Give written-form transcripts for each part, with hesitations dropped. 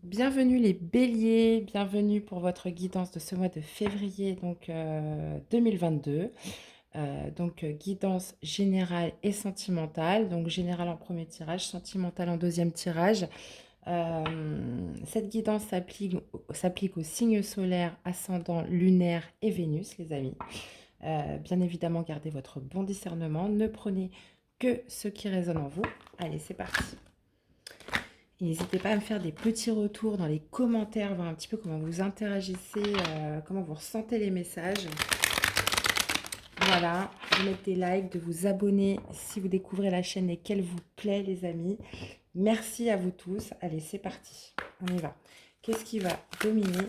Bienvenue les béliers, bienvenue pour votre guidance de ce mois de février 2022. Guidance générale et sentimentale. Donc générale en premier tirage, sentimentale en deuxième tirage. Cette guidance s'applique aux signes solaires, ascendant, lunaire et Vénus, les amis. Bien évidemment, gardez votre bon discernement. Ne prenez que ce qui résonne en vous. Allez, c'est parti. Et n'hésitez pas à me faire des petits retours dans les commentaires, voir un petit peu comment vous interagissez, comment vous ressentez les messages. Voilà, de mettre des likes, de vous abonner si vous découvrez la chaîne et qu'elle vous plaît, les amis. Merci à vous tous. Allez, c'est parti. On y va. Qu'est-ce qui va dominer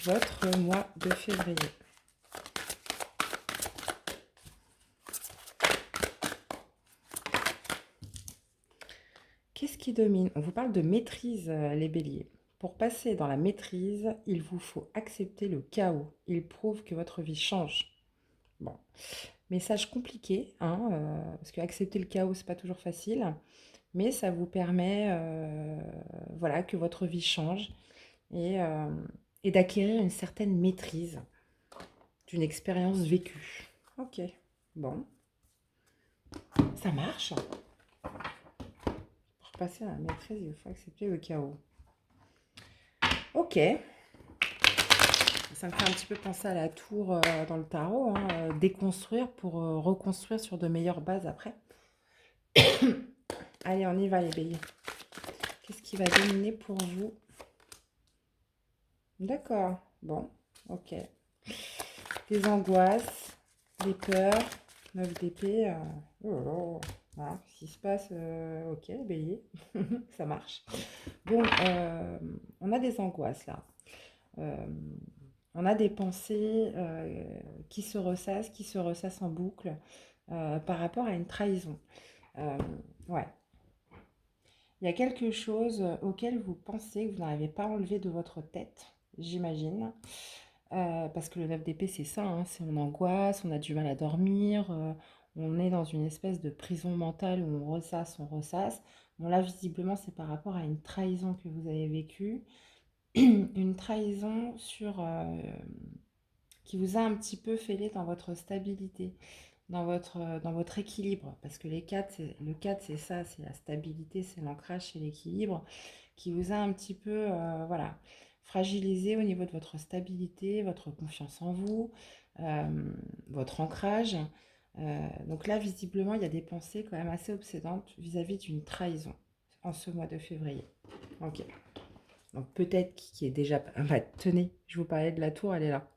votre mois de février? Qu'est-ce qui domine? On vous parle de maîtrise, les béliers. Pour passer dans la maîtrise, il vous faut accepter le chaos. Il prouve que votre vie change. Bon, message compliqué, hein, parce que accepter le chaos, c'est pas toujours facile, mais ça vous permet, voilà, que votre vie change et, euh, et d'acquérir une certaine maîtrise d'une expérience vécue. Ok, bon, ça marche. Pour passer à la maîtrise, il faut accepter le chaos. Ok, ça me fait un petit peu penser à la tour dans le tarot, hein, déconstruire pour reconstruire sur de meilleures bases après. Allez, on y va les béliers. Qu'est-ce qui va dominer pour vous? D'accord, bon, ok. Des angoisses, des peurs, 9 d'épée. Oh là là, voilà, ce qui se passe, ok, bélier, ça marche. Bon, on a des angoisses là. Euh, on a des pensées qui se ressassent en boucle par rapport à une trahison. Euh, ouais, il y a quelque chose auquel vous pensez que vous n'arrivez pas à enlever de votre tête, j'imagine. Parce que le 9 d'épée, c'est ça, hein, c'est on angoisse, on a du mal à dormir, on est dans une espèce de prison mentale où on ressasse, on ressasse. Bon, là, visiblement, c'est par rapport à une trahison que vous avez vécue. Une trahison qui vous a un petit peu fêlé dans votre stabilité, dans votre équilibre. Parce que le 4, c'est ça, c'est la stabilité, c'est l'ancrage, c'est l'équilibre, qui vous a un petit peu, voilà, fragilisé au niveau de votre stabilité, votre confiance en vous, votre ancrage. Donc là, visiblement, il y a des pensées quand même assez obsédantes vis-à-vis d'une trahison en ce mois de février. Ok. Donc peut-être qui est déjà... Enfin, tenez, je vous parlais de la tour, elle est là.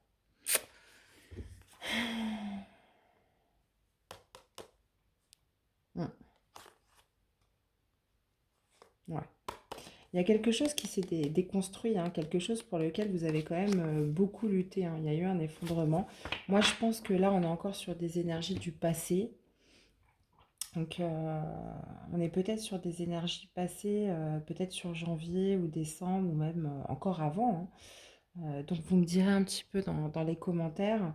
Hmm, ouais. Il y a quelque chose qui s'est déconstruit, hein, quelque chose pour lequel vous avez quand même beaucoup lutté, hein. Il y a eu un effondrement. Moi, je pense que là, on est encore sur des énergies du passé. Donc, on est peut-être sur des énergies passées, peut-être sur janvier ou décembre, ou même encore avant, hein. Donc, vous me direz un petit peu dans les commentaires.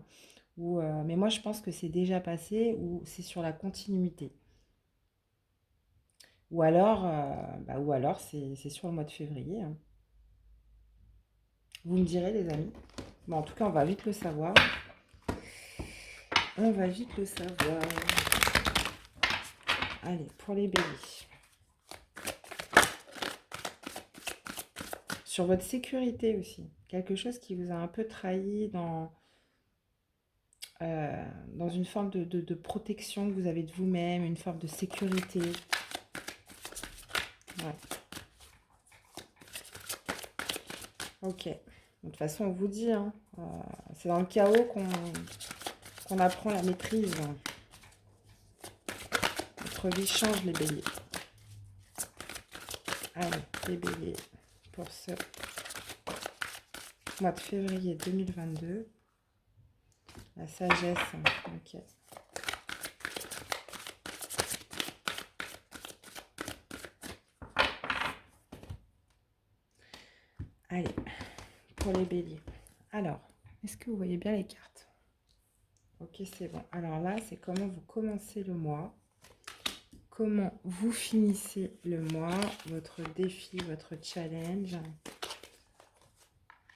Mais moi, je pense que c'est déjà passé ou c'est sur la continuité. Ou alors c'est sur le mois de février, hein. Vous me direz, les amis. Bon, en tout cas, on va vite le savoir. On va vite le savoir. Allez, pour les béliers. Sur votre sécurité aussi. Quelque chose qui vous a un peu trahi dans une forme de protection que vous avez de vous-même, une forme de sécurité. Ouais. Ok. De toute façon, on vous dit, hein, c'est dans le chaos qu'on apprend la maîtrise. Votre vie change, les béliers. Allez, les béliers, pour ce mois de février 2022. La sagesse, hein. Ok. Allez, pour les béliers. Alors, est-ce que vous voyez bien les cartes? Ok, c'est bon. Alors là, c'est comment vous commencez le mois. comment vous finissez le mois, votre défi, votre challenge,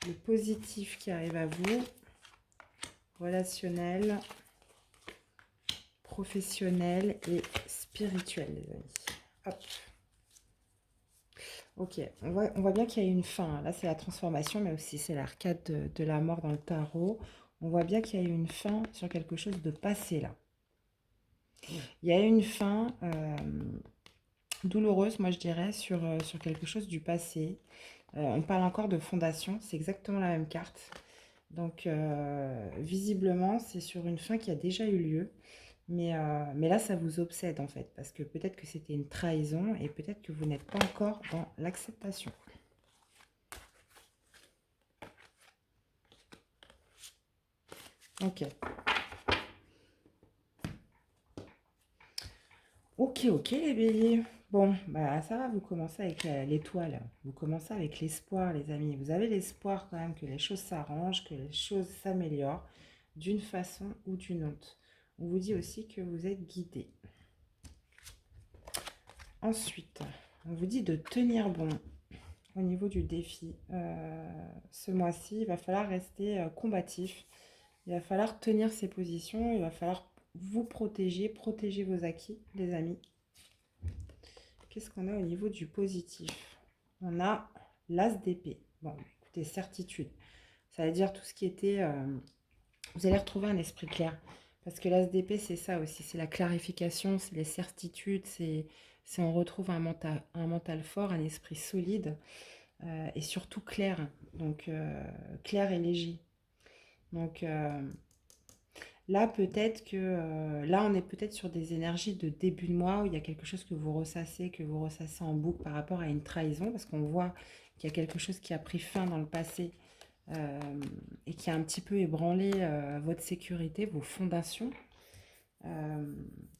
le positif qui arrive à vous, relationnel, professionnel et spirituel, les amis. Hop. Ok, on voit bien qu'il y a une fin. Là, c'est la transformation, mais aussi c'est l'arcade de la mort dans le tarot. On voit bien qu'il y a une fin sur quelque chose de passé, là. Il y a une fin douloureuse, moi je dirais, sur quelque chose du passé. On parle encore de fondation, c'est exactement la même carte. Donc, visiblement, c'est sur une fin qui a déjà eu lieu. Mais là, ça vous obsède en fait, parce que peut-être que c'était une trahison et peut-être que vous n'êtes pas encore dans l'acceptation. Ok. Ok, les béliers. Bon, bah ça va, vous commencez avec l'étoile. Vous commencez avec l'espoir, les amis. Vous avez l'espoir quand même que les choses s'arrangent, que les choses s'améliorent d'une façon ou d'une autre. On vous dit aussi que vous êtes guidé. Ensuite, on vous dit de tenir bon au niveau du défi. Ce mois-ci, il va falloir rester combatif. Il va falloir tenir ses positions. Il va falloir vous protéger, protéger vos acquis, les amis. Qu'est-ce qu'on a au niveau du positif? On a l'as d'épée. Bon, écoutez, certitude. Ça veut dire tout ce qui était... vous allez retrouver un esprit clair. Parce que l'as d'épée, c'est ça aussi. C'est la clarification, c'est les certitudes, c'est on retrouve un mental fort, un esprit solide et surtout clair. Donc, clair et léger. Donc, là, peut-être que... là, on est peut-être sur des énergies de début de mois où il y a quelque chose que vous ressassez en boucle par rapport à une trahison. Parce qu'on voit qu'il y a quelque chose qui a pris fin dans le passé et qui a un petit peu ébranlé votre sécurité, vos fondations,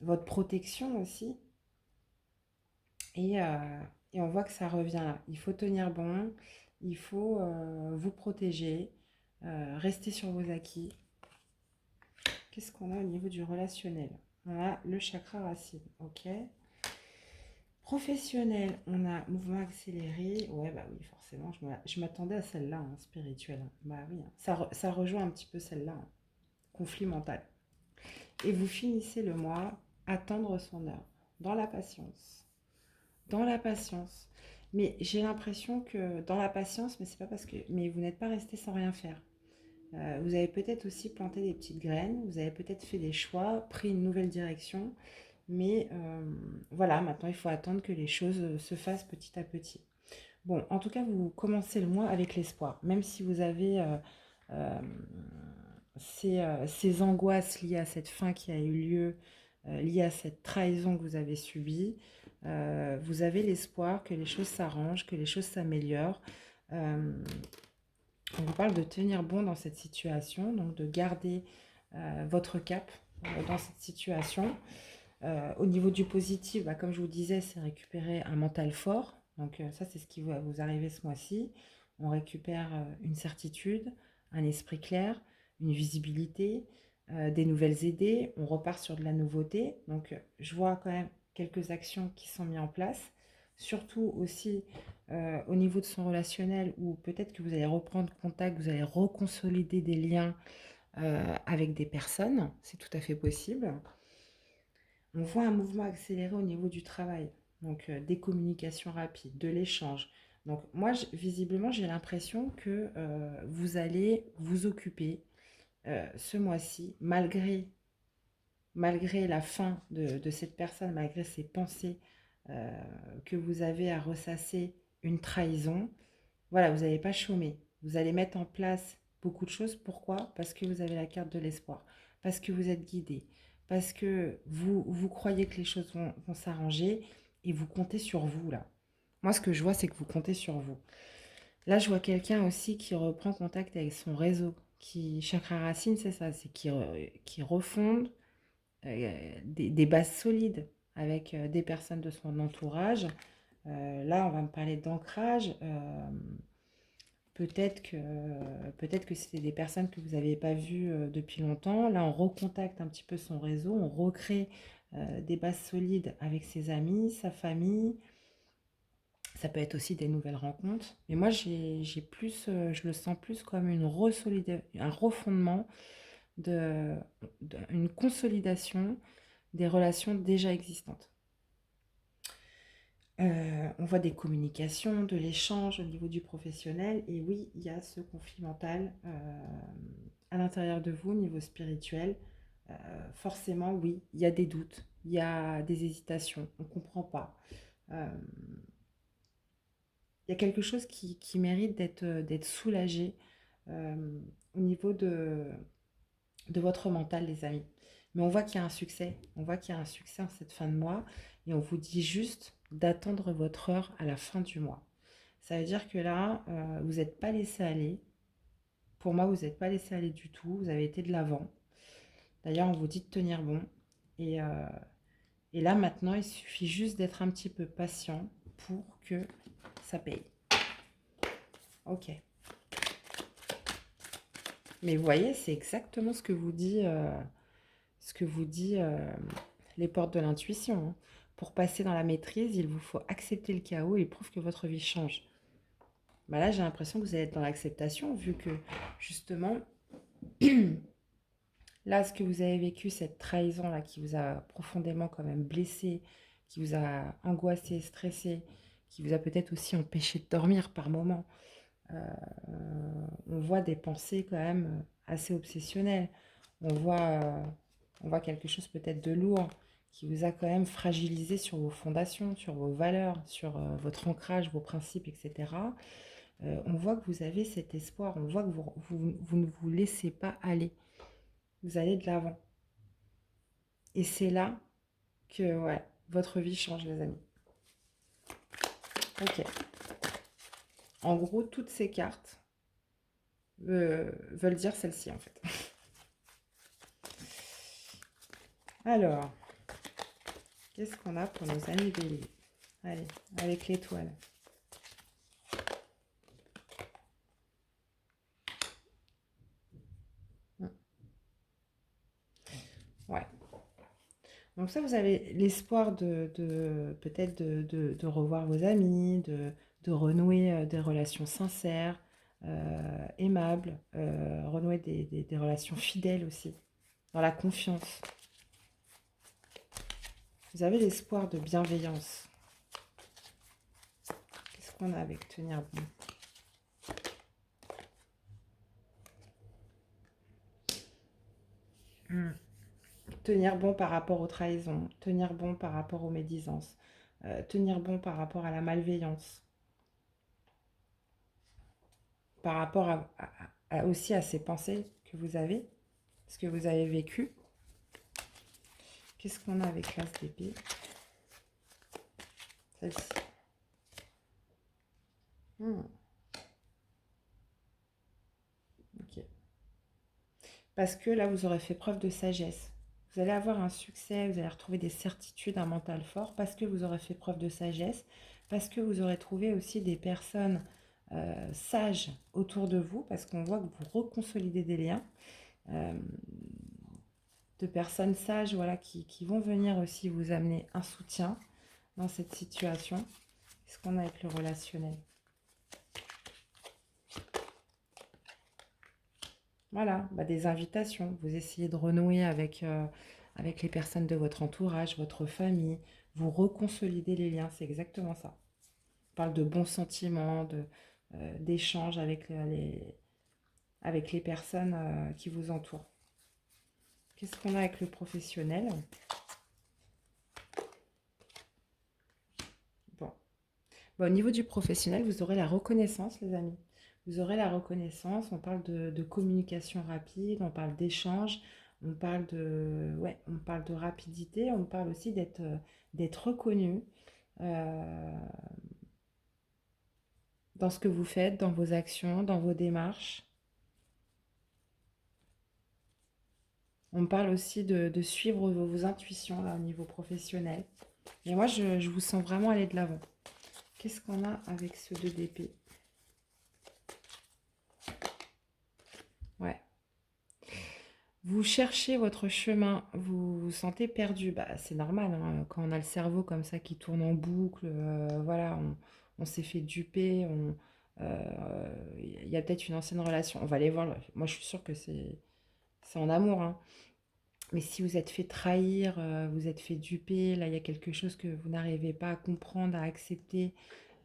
votre protection aussi. Et on voit que ça revient là. Il faut tenir bon, il faut vous protéger, rester sur vos acquis. Qu'est-ce qu'on a au niveau du relationnel? On a le chakra racine, ok. Professionnel, on a mouvement accéléré. Ouais, bah oui, forcément, je m'attendais à celle-là, hein, spirituelle. Bah oui, hein. Ça rejoint un petit peu celle-là, hein. Conflit mental. Et vous finissez le mois, attendre son heure, dans la patience. Dans la patience. Mais j'ai l'impression que dans la patience, mais c'est pas parce que... Mais vous n'êtes pas resté sans rien faire. Vous avez peut-être aussi planté des petites graines, vous avez peut-être fait des choix, pris une nouvelle direction, mais voilà, maintenant il faut attendre que les choses se fassent petit à petit. Bon, en tout cas, vous commencez le mois avec l'espoir, même si vous avez euh, ces angoisses liées à cette fin qui a eu lieu, liées à cette trahison que vous avez subie. Vous avez l'espoir que les choses s'arrangent, que les choses s'améliorent. On vous parle de tenir bon dans cette situation, donc de garder votre cap dans cette situation. Au niveau du positif, bah, comme je vous disais, c'est récupérer un mental fort. Donc ça, c'est ce qui va vous arriver ce mois-ci. On récupère une certitude, un esprit clair, une visibilité, des nouvelles idées. On repart sur de la nouveauté. Donc je vois quand même quelques actions qui sont mises en place. Surtout aussi au niveau de son relationnel, où peut-être que vous allez reprendre contact, vous allez reconsolider des liens avec des personnes. C'est tout à fait possible. On voit un mouvement accéléré au niveau du travail, donc des communications rapides, de l'échange. Donc moi, visiblement, j'ai l'impression que vous allez vous occuper ce mois-ci, malgré la fin de cette personne, malgré ses pensées que vous avez à ressasser une trahison. Voilà, vous n'allez pas chômer. Vous allez mettre en place beaucoup de choses. Pourquoi? Parce que vous avez la carte de l'espoir. Parce que vous êtes guidé. Parce que vous croyez que les choses vont s'arranger et vous comptez sur vous, là. Moi, ce que je vois, c'est que vous comptez sur vous. Là, je vois quelqu'un aussi qui reprend contact avec son réseau. Chakra Racine, c'est ça, c'est qui refonde des bases solides avec des personnes de son entourage. Là, on va me parler d'ancrage. Peut-être que c'était des personnes que vous n'avez pas vues depuis longtemps. Là, on recontacte un petit peu son réseau, on recrée des bases solides avec ses amis, sa famille. Ça peut être aussi des nouvelles rencontres. Mais moi, j'ai plus, je le sens plus comme un refondement, de, une consolidation des relations déjà existantes. On voit des communications, de l'échange au niveau du professionnel. Et oui, il y a ce conflit mental à l'intérieur de vous, au niveau spirituel. Forcément, oui, il y a des doutes, il y a des hésitations, on ne comprend pas. Euh, il y a quelque chose qui mérite d'être soulagé euh, au niveau de votre mental, les amis. Mais on voit qu'il y a un succès. On voit qu'il y a un succès en cette fin de mois. Et on vous dit juste d'attendre votre heure à la fin du mois. Ça veut dire que là, vous n'êtes pas laissé aller. Pour moi, vous n'êtes pas laissé aller du tout. Vous avez été de l'avant. D'ailleurs, on vous dit de tenir bon. Et, euh, et là, maintenant, il suffit juste d'être un petit peu patient pour que ça paye. Ok. Mais vous voyez, c'est exactement ce que vous dit les portes de l'intuition. Hein. Pour passer dans la maîtrise, il vous faut accepter le chaos et il prouve que votre vie change. Bah là, j'ai l'impression que vous allez être dans l'acceptation, vu que justement, là, ce que vous avez vécu, cette trahison-là, qui vous a profondément quand même blessé, qui vous a angoissé, stressé, qui vous a peut-être aussi empêché de dormir par moments, on voit des pensées quand même assez obsessionnelles. On voit, euh, on voit quelque chose peut-être de lourd qui vous a quand même fragilisé sur vos fondations, sur vos valeurs, sur votre ancrage, vos principes, etc. On voit que vous avez cet espoir, on voit que vous ne vous laissez pas aller. Vous allez de l'avant. Et c'est là que ouais, votre vie change, les amis. Ok. En gros, toutes ces cartes veulent dire celle-ci, en fait. Alors, qu'est-ce qu'on a pour nos amis béliers? Allez, avec l'étoile. Ouais. Donc ça, vous avez l'espoir peut-être de revoir vos amis, de renouer des relations sincères, aimables, renouer des relations fidèles aussi, dans la confiance. Vous avez l'espoir de bienveillance. Qu'est-ce qu'on a avec tenir bon? Tenir bon par rapport aux trahisons, tenir bon par rapport aux médisances, tenir bon par rapport à la malveillance, par rapport aussi à ces pensées que vous avez, ce que vous avez vécu. Qu'est-ce qu'on a avec l'as d'épée? Celle-ci. Ok. Parce que là, vous aurez fait preuve de sagesse. Vous allez avoir un succès, vous allez retrouver des certitudes, un mental fort, parce que vous aurez fait preuve de sagesse, parce que vous aurez trouvé aussi des personnes sages autour de vous, parce qu'on voit que vous reconsolidez des liens, euh, de personnes sages voilà, qui vont venir aussi vous amener un soutien dans cette situation. Qu'est-ce qu'on a avec le relationnel? Voilà, bah des invitations. Vous essayez de renouer avec les personnes de votre entourage, votre famille. Vous reconsolidez les liens, c'est exactement ça. On parle de bons sentiments, d'échanges avec les personnes qui vous entourent. Qu'est-ce qu'on a avec le professionnel? Bon. Bon, au niveau du professionnel, vous aurez la reconnaissance, les amis. Vous aurez la reconnaissance. On parle de communication rapide, on parle d'échange, ouais, on parle de rapidité, on parle aussi d'être reconnu euh, dans ce que vous faites, dans vos actions, dans vos démarches. On parle aussi de suivre vos intuitions là, au niveau professionnel. Et moi, je vous sens vraiment aller de l'avant. Qu'est-ce qu'on a avec ce 2 d'épée? Ouais. Vous cherchez votre chemin, vous vous sentez perdu. Bah, c'est normal, hein, quand on a le cerveau comme ça qui tourne en boucle, voilà, on s'est fait duper, il y a peut-être une ancienne relation. On va aller voir. Moi, je suis sûre que c'est en amour, hein. Mais si vous êtes fait trahir, vous êtes fait duper, là, il y a quelque chose que vous n'arrivez pas à comprendre, à accepter,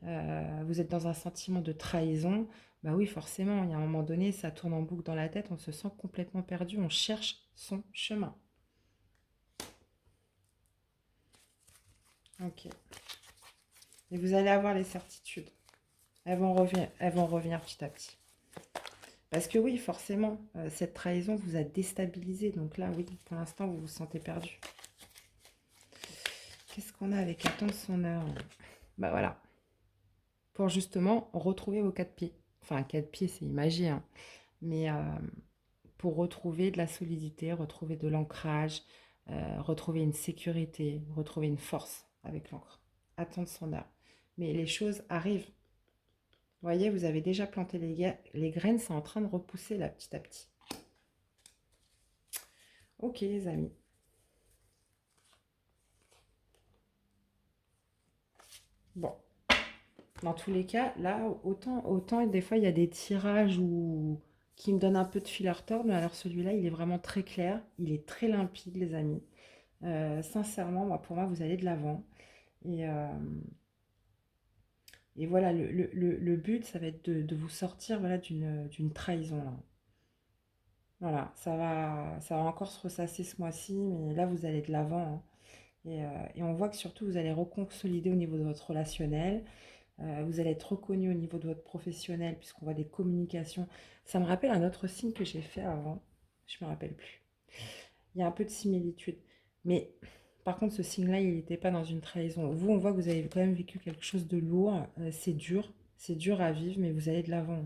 vous êtes dans un sentiment de trahison, bah oui, forcément, il y a un moment donné, ça tourne en boucle dans la tête, on se sent complètement perdu, on cherche son chemin. Ok. Et vous allez avoir les certitudes. Elles vont revenir petit à petit. Parce que oui, forcément, cette trahison vous a déstabilisé. Donc là, oui, pour l'instant, vous vous sentez perdu. Qu'est-ce qu'on a avec attendre son heure? Bah voilà. Pour justement retrouver vos quatre pieds. Enfin, quatre pieds, c'est imagé, hein. Mais pour retrouver de la solidité, retrouver de l'ancrage, retrouver une sécurité, retrouver une force avec l'encre. Attendre son heure. Mais les choses arrivent. Vous voyez, vous avez déjà planté les graines, c'est en train de repousser là petit à petit. Ok les amis. Bon, dans tous les cas, là, autant des fois il y a des tirages qui me donnent un peu de fil à retordre, mais alors celui-là, il est vraiment très clair, il est très limpide les amis. Sincèrement, pour moi, vous allez de l'avant. Et, Et voilà, le but, ça va être de vous sortir voilà, d'une trahison. Là. Voilà, ça va encore se ressasser ce mois-ci, mais là, vous allez de l'avant. Hein. Et on voit que surtout, vous allez reconsolider au niveau de votre relationnel. Vous allez être reconnu au niveau de votre professionnel, puisqu'on voit des communications. Ça me rappelle un autre signe que j'ai fait avant. Je ne me rappelle plus. Il y a un peu de similitude. Mais par contre, ce signe-là, il n'était pas dans une trahison. Vous, on voit que vous avez quand même vécu quelque chose de lourd. C'est dur à vivre, mais vous allez de l'avant.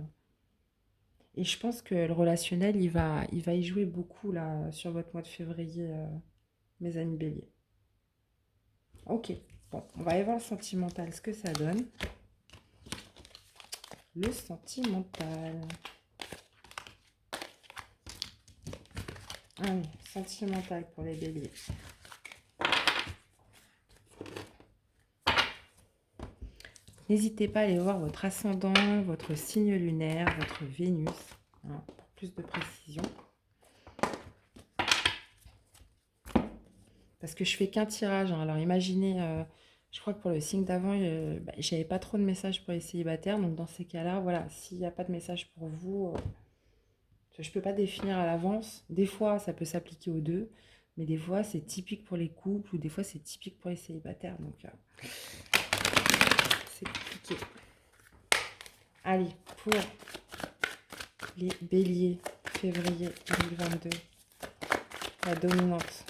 Et je pense que le relationnel, il va y jouer beaucoup là sur votre mois de février, mes amis béliers. Ok, bon, on va aller voir le sentimental, ce que ça donne. Le sentimental. Ah oui, sentimental pour les béliers. N'hésitez pas à aller voir votre ascendant, votre signe lunaire, votre Vénus, hein, pour plus de précision. Parce que je fais qu'un tirage. Hein. Alors imaginez, je crois que pour le signe d'avant, j'avais pas trop de messages pour les célibataires. Donc dans ces cas-là, voilà, s'il n'y a pas de message pour vous, je ne peux pas définir à l'avance. Des fois, ça peut s'appliquer aux deux. Mais des fois, c'est typique pour les couples ou des fois, c'est typique pour les célibataires. Donc, c'est compliqué. Allez, pour les béliers, février 2022, la dominante,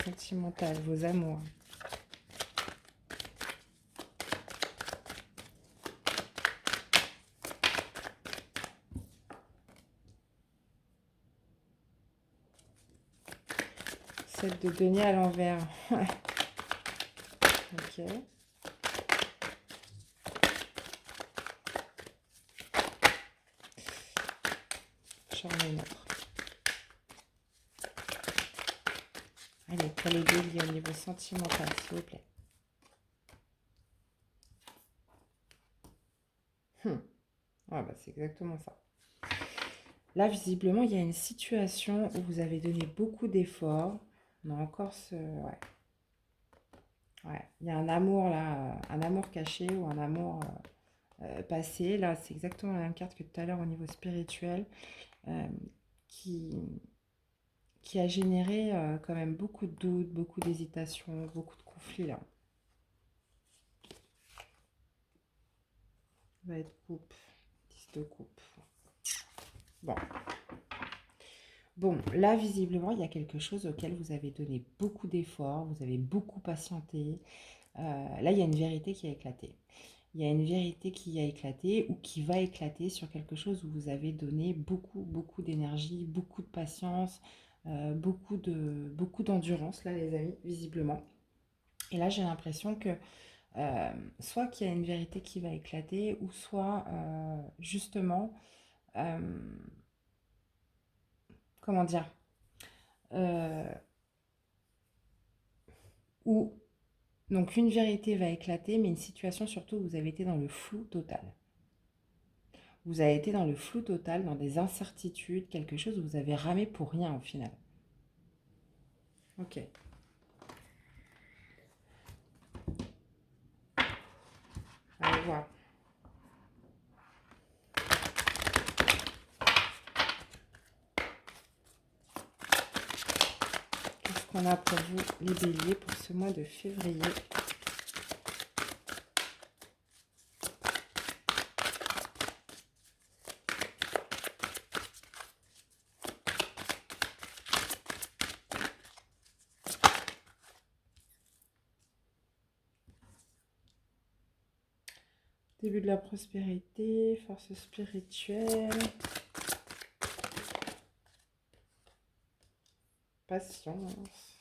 sentimentale, vos amours. Celle de denier à l'envers. Ok. J'en ai une autre. Allez, pour les béliers au niveau sentimental, s'il vous plaît. Ah bah c'est exactement ça. Là, visiblement, il y a une situation où vous avez donné beaucoup d'efforts. On a encore ce... Ouais. Ouais. Il y a un amour là, un amour caché ou un amour passé. Là, c'est exactement la même carte que tout à l'heure au niveau spirituel. euh, qui, qui a généré quand même beaucoup de doutes, beaucoup d'hésitations, beaucoup de conflits là. Ça va être coupe, 10 de coupe. Bon. Bon, là, visiblement, il y a quelque chose auquel vous avez donné beaucoup d'efforts, vous avez beaucoup patienté. Là, il y a une vérité qui a éclaté. Il y a une vérité qui a éclaté ou qui va éclater sur quelque chose où vous avez donné beaucoup, beaucoup d'énergie, beaucoup de patience, beaucoup d'endurance, là, les amis, visiblement. Et là, j'ai l'impression que soit qu'il y a une vérité qui va éclater, ou soit, justement, euh, comment dire, euh, où donc une vérité va éclater, mais une situation surtout où vous avez été dans le flou total. Vous avez été dans le flou total, dans des incertitudes, quelque chose où vous avez ramé pour rien au final. Ok. Allez voir. Qu'est-ce qu'on a pour vous, les béliers, pour ce mois de février? Début de la prospérité, force spirituelle, patience.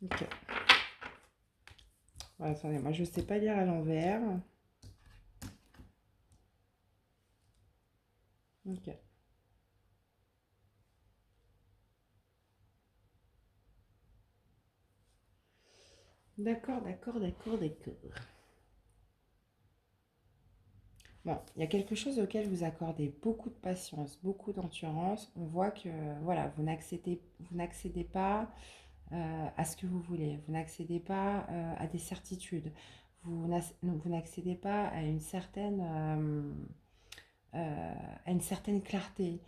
Ok. Ouais, attendez, moi je ne sais pas lire à l'envers. Ok. D'accord, d'accord, d'accord, d'accord. Bon, il y a quelque chose auquel vous accordez beaucoup de patience, beaucoup d'endurance. On voit que voilà, vous n'accédez pas à ce que vous voulez. Vous n'accédez pas à des certitudes. Vous n'accédez pas à une certaine clarté.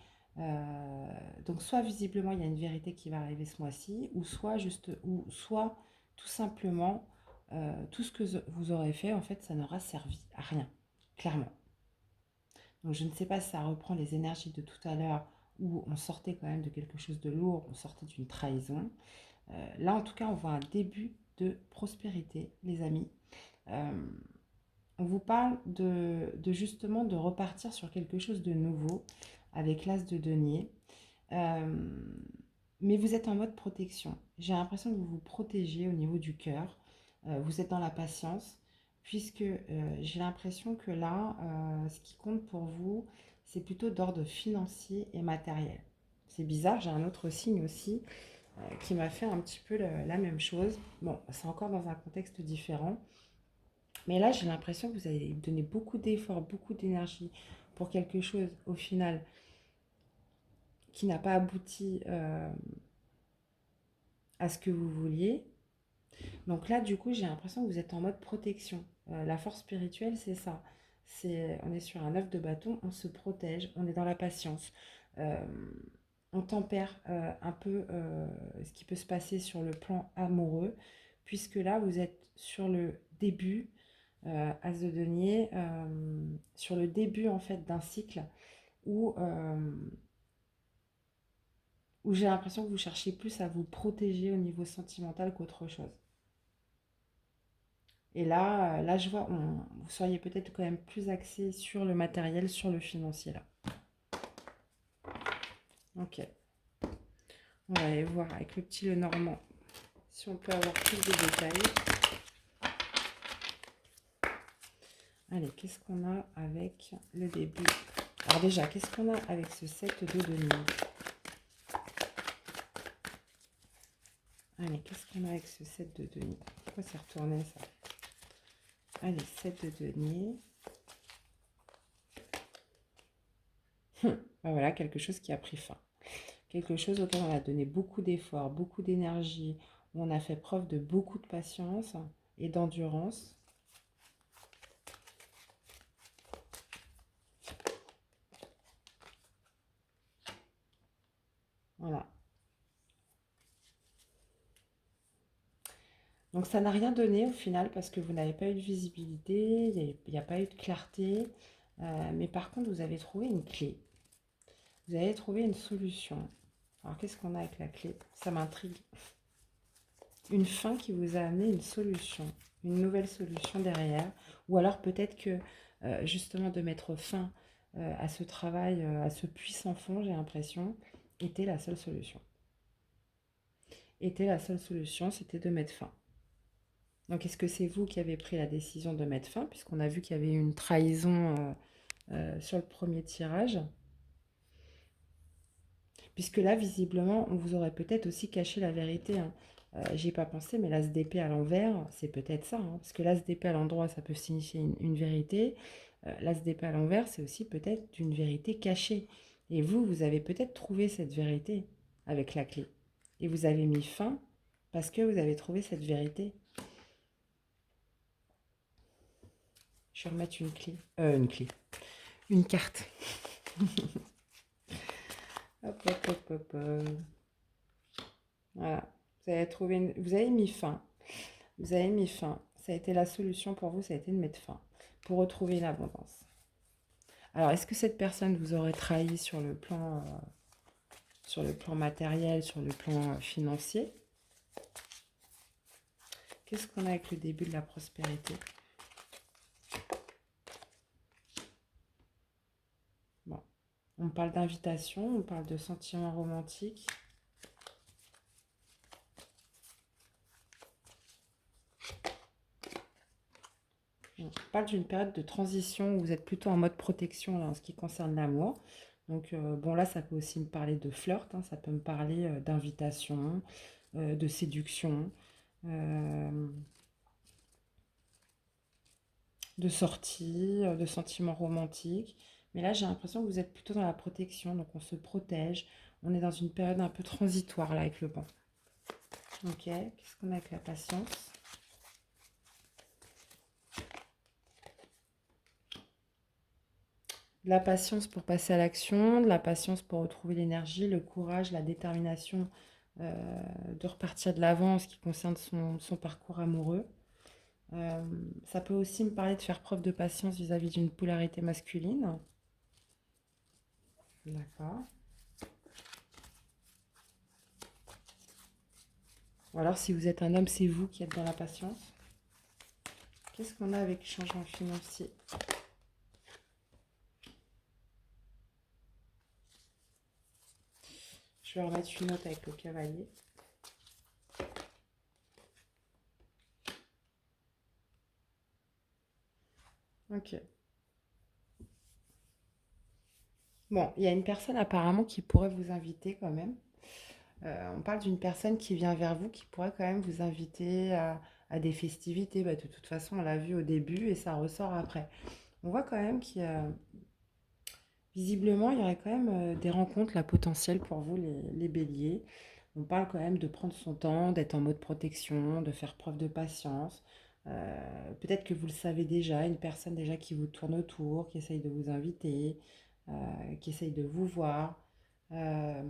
Donc soit visiblement il y a une vérité qui va arriver ce mois-ci, ou soit tout simplement tout ce que vous aurez fait en fait ça n'aura servi à rien, clairement. Donc je ne sais pas si ça reprend les énergies de tout à l'heure où on sortait quand même de quelque chose de lourd, on sortait d'une trahison. Là en tout cas on voit un début de prospérité les amis. Euh, on vous parle de justement de repartir sur quelque chose de nouveau avec l'as de denier. Euh, mais vous êtes en mode protection. J'ai l'impression que vous vous protégez au niveau du cœur. Vous êtes dans la patience, puisque j'ai l'impression que là, ce qui compte pour vous, c'est plutôt d'ordre financier et matériel. C'est bizarre, j'ai un autre signe aussi qui m'a fait un petit peu la même chose. Bon, c'est encore dans un contexte différent. Mais là, j'ai l'impression que vous avez donné beaucoup d'efforts, beaucoup d'énergie pour quelque chose, au final, qui n'a pas abouti à ce que vous vouliez. Donc là, du coup, j'ai l'impression que vous êtes en mode protection. La force spirituelle, c'est ça. On est sur un œuf de bâton, on se protège, on est dans la patience. Euh, on tempère un peu ce qui peut se passer sur le plan amoureux, puisque là, vous êtes sur le début, As de denier, sur le début en fait d'un cycle où, où j'ai l'impression que vous cherchez plus à vous protéger au niveau sentimental qu'autre chose. Et là, là je vois, vous seriez peut-être quand même plus axé sur le matériel, sur le financier là. Ok. On va aller voir avec le petit Lenormand si on peut avoir plus de détails. Allez, qu'est-ce qu'on a avec le début? Alors déjà, qu'est-ce qu'on a avec ce 7 de denier? Allez, qu'est-ce qu'on a avec ce 7 de denier? Pourquoi c'est retourné ça? Allez, 7 de denier. Ben voilà, quelque chose qui a pris fin. Quelque chose auquel on a donné beaucoup d'efforts, beaucoup d'énergie, où on a fait preuve de beaucoup de patience et d'endurance. Voilà. Donc ça n'a rien donné au final parce que vous n'avez pas eu de visibilité, il n'y a pas eu de clarté. Mais par contre, vous avez trouvé une clé. Vous avez trouvé une solution. Alors qu'est-ce qu'on a avec la clé? Ça m'intrigue. Une fin qui vous a amené une solution, une nouvelle solution derrière. Ou alors peut-être que justement de mettre fin à ce travail, à ce puits sans fond, j'ai l'impression, était la seule solution. Était la seule solution, c'était de mettre fin. Donc, est-ce que c'est vous qui avez pris la décision de mettre fin, puisqu'on a vu qu'il y avait eu une trahison sur le premier tirage? Puisque là, visiblement, on vous aurait peut-être aussi caché la vérité, hein. J'y ai pas pensé, mais l'as d'épée à l'envers, c'est peut-être ça, hein. Parce que l'as d'épée à l'endroit, ça peut signifier une vérité. L'as d'épée à l'envers, c'est aussi peut-être une vérité cachée. Et vous, vous avez peut-être trouvé cette vérité avec la clé. Et vous avez mis fin parce que vous avez trouvé cette vérité. Je vais remettre une clé. Une clé. Une carte. Hop, hop, hop, hop, hop. Voilà. Vous avez mis fin. Vous avez mis fin. Ça a été la solution pour vous, ça a été de mettre fin. Pour retrouver l'abondance. Alors, est-ce que cette personne vous aurait trahi sur le plan matériel, sur le plan financier? Qu'est-ce qu'on a avec le début de la prospérité? Bon. On parle d'invitation, on parle de sentiments romantiques. On parle d'une période de transition où vous êtes plutôt en mode protection là, en ce qui concerne l'amour. Donc, bon, là, ça peut aussi me parler de flirt, hein, ça peut me parler d'invitation, de séduction, euh, de sortie, de sentiments romantiques. Mais là, j'ai l'impression que vous êtes plutôt dans la protection, donc on se protège. On est dans une période un peu transitoire là avec le banc. Ok, qu'est-ce qu'on a avec la patience? De la patience pour passer à l'action, de la patience pour retrouver l'énergie, le courage, la détermination de repartir de l'avant en ce qui concerne son parcours amoureux. Ça peut aussi me parler de faire preuve de patience vis-à-vis d'une polarité masculine. D'accord. Ou alors si vous êtes un homme, c'est vous qui êtes dans la patience. Qu'est-ce qu'on a avec changement financier? Je vais remettre une note avec le cavalier. Ok. Bon, il y a une personne apparemment qui pourrait vous inviter quand même. On parle d'une personne qui vient vers vous, qui pourrait quand même vous inviter à des festivités. Bah, de toute façon, on l'a vu au début et ça ressort après. On voit quand même qu'il y a, visiblement, il y aurait quand même des rencontres là, potentielles pour vous, les béliers. On parle quand même de prendre son temps, d'être en mode protection, de faire preuve de patience. Peut-être que vous le savez déjà, une personne déjà qui vous tourne autour, qui essaye de vous inviter, qui essaye de vous voir. Euh,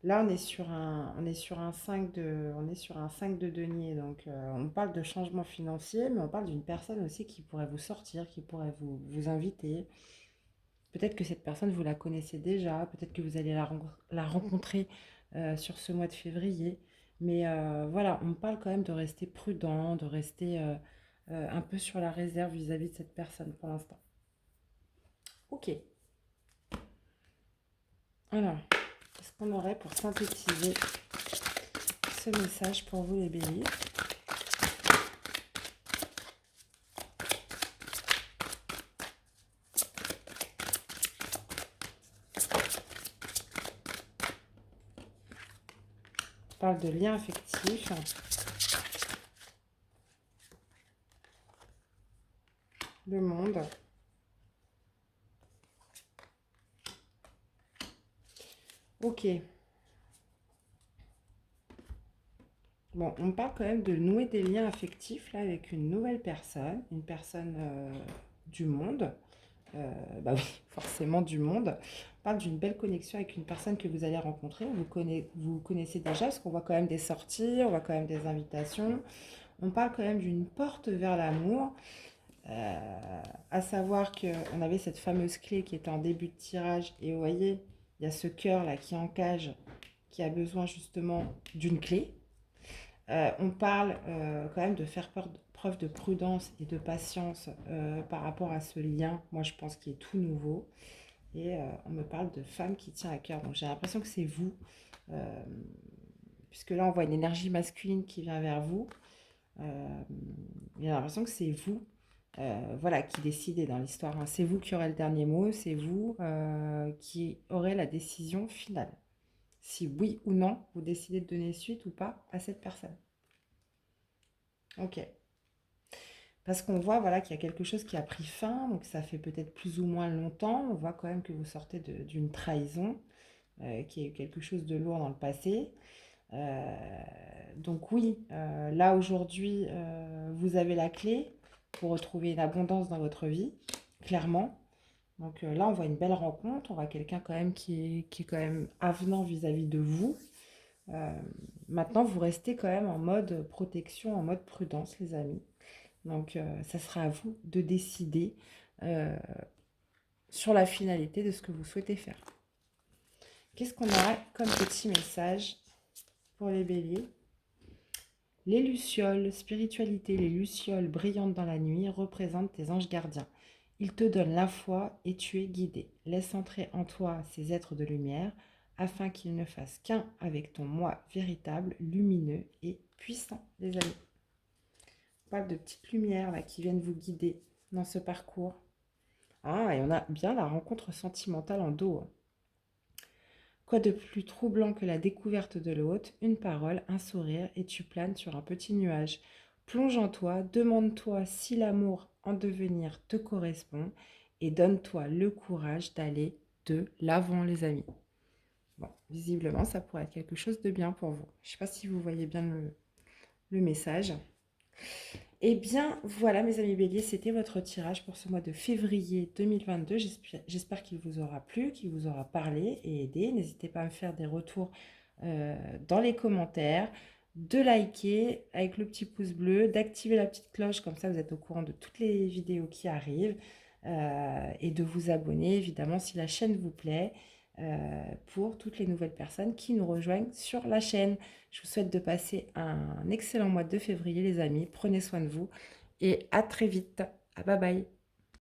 Là, on est sur un 5 de denier. Donc, on parle de changement financier, mais on parle d'une personne aussi qui pourrait vous sortir, qui pourrait vous inviter. Peut-être que cette personne, vous la connaissez déjà. Peut-être que vous allez la rencontrer sur ce mois de février. Mais voilà, on parle quand même de rester prudent, de rester un peu sur la réserve vis-à-vis de cette personne pour l'instant. Ok. Alors, qu'est-ce qu'on aurait pour synthétiser ce message pour vous les béliers? On parle de lien affectif, le monde. Ok. Bon, on parle quand même de nouer des liens affectifs là avec une nouvelle personne, une personne du monde. Bah oui, forcément du monde. On parle d'une belle connexion avec une personne que vous allez rencontrer. Vous connaissez déjà, parce qu'on voit quand même des sorties, on voit quand même des invitations. On parle quand même d'une porte vers l'amour. À savoir qu'on avait cette fameuse clé qui était en début de tirage. Et vous voyez, il y a ce cœur là qui est en cage, qui a besoin justement d'une clé. On parle quand même de faire preuve de prudence et de patience par rapport à ce lien, moi je pense qu'il est tout nouveau. Et on me parle de femme qui tient à cœur. Donc j'ai l'impression que c'est vous. Euh, puisque là, on voit une énergie masculine qui vient vers vous. J'ai l'impression que c'est vous voilà, qui décidez dans l'histoire, hein. C'est vous qui aurez le dernier mot, c'est vous qui aurez la décision finale. Si oui ou non, vous décidez de donner suite ou pas à cette personne. Ok. Parce qu'on voit voilà, qu'il y a quelque chose qui a pris fin, donc ça fait peut-être plus ou moins longtemps. On voit quand même que vous sortez d'une trahison, qu'il y a eu quelque chose de lourd dans le passé. Euh, donc oui, là aujourd'hui, vous avez la clé pour retrouver une abondance dans votre vie, clairement. Donc là, on voit une belle rencontre, on voit quelqu'un quand même qui est quand même avenant vis-à-vis de vous. Euh, Maintenant, vous restez quand même en mode protection, en mode prudence, les amis. Donc ça sera à vous de décider euh, sur la finalité de ce que vous souhaitez faire. Qu'est-ce qu'on a comme petit message pour les béliers? Les lucioles, spiritualité, les lucioles brillantes dans la nuit représentent tes anges gardiens. Ils te donnent la foi et tu es guidé. Laisse entrer en toi ces êtres de lumière afin qu'ils ne fassent qu'un avec ton moi véritable, lumineux et puissant, les amis. On parle de petites lumières là, qui viennent vous guider dans ce parcours. Ah, et on a bien la rencontre sentimentale en dos. Quoi de plus troublant que la découverte de l'autre, une parole, un sourire, et tu planes sur un petit nuage. Plonge en toi, demande-toi si l'amour en devenir te correspond, et donne-toi le courage d'aller de l'avant, les amis. Bon, visiblement, ça pourrait être quelque chose de bien pour vous. Je ne sais pas si vous voyez bien le message. Eh bien, voilà, mes amis béliers, c'était votre tirage pour ce mois de février 2022. J'espère qu'il vous aura plu, qu'il vous aura parlé et aidé. N'hésitez pas à me faire des retours dans les commentaires, de liker avec le petit pouce bleu, d'activer la petite cloche, comme ça vous êtes au courant de toutes les vidéos qui arrivent, et de vous abonner, évidemment, si la chaîne vous plaît, pour toutes les nouvelles personnes qui nous rejoignent sur la chaîne. Je vous souhaite de passer un excellent mois de février, les amis. Prenez soin de vous et à très vite. Bye bye.